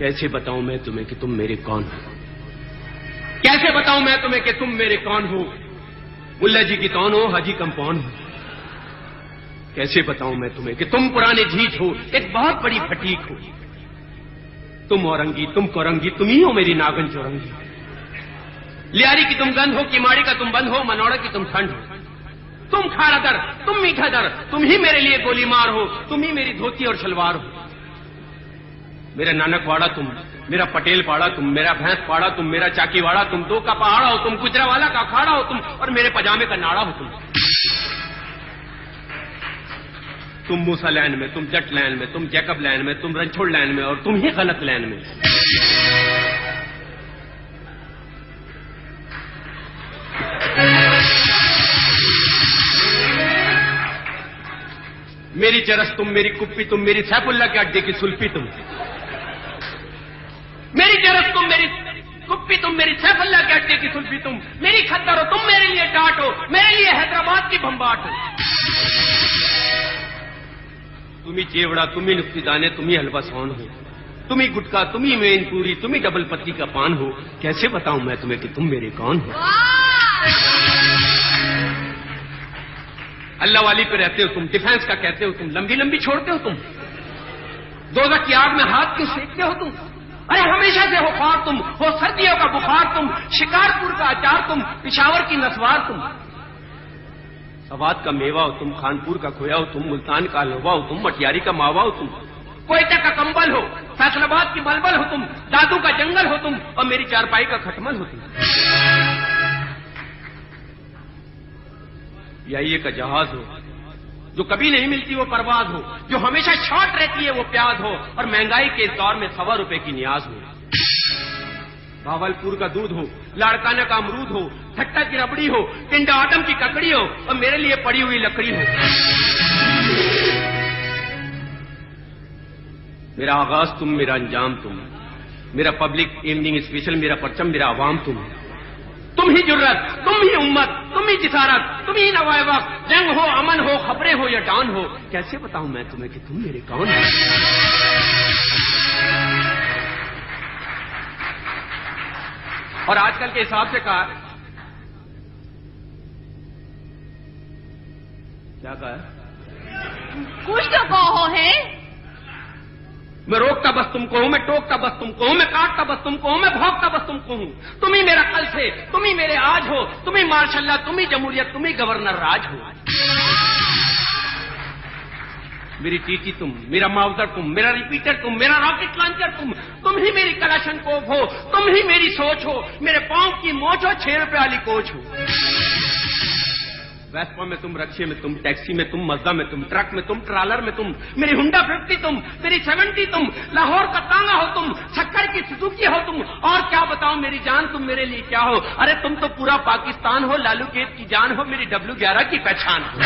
कैसे बताऊं मैं तुम्हें कि तुम मेरे कौन हो? कैसे बताऊं मैं तुम्हें कि तुम मेरे कौन हो? मुल्ला जी की तौन हो, हाजी कंपाउंड हो। कैसे बताऊं मैं तुम्हें कि तुम पुराने झीठ हो, एक बहुत बड़ी फटीक हो। तुम औरंगी, तुम कोरंगी, तुम ही हो मेरी नागन चौरंगी। लियारी की तुम गंध हो, किमाड़ी का तुम बंद हो, मनौड़ा की तुम ठंड हो। तुम खारा दर, तुम मीठा दर, तुम ही मेरे लिए गोली मार हो, तुम ही मेरी धोती और शलवार हो। मेरा नानक वाड़ा तुम, मेरा पटेल पाड़ा तुम, मेरा भैंस पाड़ा तुम, मेरा चाकीवाड़ा तुम, दो का पहाड़ा हो तुम, गुजरावाला का अखाड़ा हो तुम, और मेरे पजामे का नाड़ा हो तुम। तुम मूसा लैंड में, तुम जट लैंड में, तुम जैकब लैंड में, तुम रणछोड़ लैंड में, और तुम ही गलत लैंड में। मेरी चरस तुम, मेरी कुप्पी तुम, मेरी सैफुल्ला के अड्डे की सुल्फी तुम। मेरी चरस तुम, मेरी कुप्पी तुम, मेरी सैफुल्ला के अड्डे की सुल्फी तुम। मेरी खद्दर हो तुम, मेरे लिए टाट हो, मेरे लिए हैदराबाद की भंबाट हो। तुम ही चेवड़ा, तुम ही नुक्तीदाने, तुम ही हलवा सौन हो, तुम ही गुटका, तुम ही मेनपुरी, तुम ही डबल पत्ती का पान हो। कैसे बताऊं मैं तुम्हें कि तुम मेरे कौन हो? अल्लाह वाली पे रहते हो तुम, डिफेंस का कहते हो तुम, लंबी लंबी छोड़ते हो तुम, दोज़ख की आग में हाथ क्यों सेकते हो तुम? अरे हमेशा से हो ख्वार तुम, हो सर्दियों का बुखार तुम, शिकारपुर का अचार तुम, पिशावर की नसवार तुम। सवाद का मेवा हो तुम, खानपुर का खोया हो तुम, मुल्तान का हलवा हो तुम, मटियारी का मावा हो तुम, कोयटा का कंबल हो, फैसलाबाद की बलबल हो तुम, दादू का जंगल हो तुम, और मेरी चारपाई का खटमल हो तुम। याइये का जहाज हो, जो कभी नहीं मिलती वो परवाज हो, जो हमेशा शॉर्ट रहती है वो प्याज हो, और महंगाई के इस दौर में ₹100 की नियाज हो। भावलपुर का दूध हो, लाड़काना का अमरूद हो, खट्टा की रबड़ी हो, टिंडा आटम की ककड़ी हो, और मेरे लिए पड़ी हुई लकड़ी हो। मेरा आगाज तुम, मेरा अंजाम तुम, मेरा पब्लिक इवनिंग स्पेशल, मेरा परचम, मेरा अवाम तुम। तुम ही जुर्रत, तुम ही उम्मत, तुम ही जिसारत, तुम ही नवाए वक्त, जंग हो, अमन हो, खबरें हो या डान हो। कैसे बताऊं मैं तुम्हें कि तुम मेरे कौन हो? और आजकल के हिसाब से कहा, क्या कहा? कुछ तो कहो है। मैं रोकता बस तुमको हूं, मैं टोकता बस तुमको हूं, मैं काटता बस तुमको हूं, मैं भौंकता बस तुमको हूं। तुम ही मेरा कल थे, तुम ही मेरे आज हो, तुम ही मार्शल्ला, तुम ही जमहूरियत, तुम ही गवर्नर राज हो। मेरी टीटी तुम, मेरा माउजर तुम, मेरा रिपीटर तुम, मेरा रॉकेट लॉन्चर तुम ही मेरी कलाशनकोफ हो, तुम ही मेरी सोच हो, मेरे पांव की मोच हो, 6 रुपए वाली कोच हो। वेस्पा में तुम, रक्शे में तुम, टैक्सी में तुम, मज़दा में तुम, ट्रक में तुम, ट्रालर में तुम, मेरी हुंडा 50 तुम, मेरी 70 तुम, लाहौर का तांगा हो तुम, शक्कर की सुजुकी हो तुम, और क्या बताऊं मेरी जान तुम मेरे लिए क्या हो? अरे तुम तो पूरा पाकिस्तान हो, लालू गेट की जान हो, मेरी W11 की पहचान हो।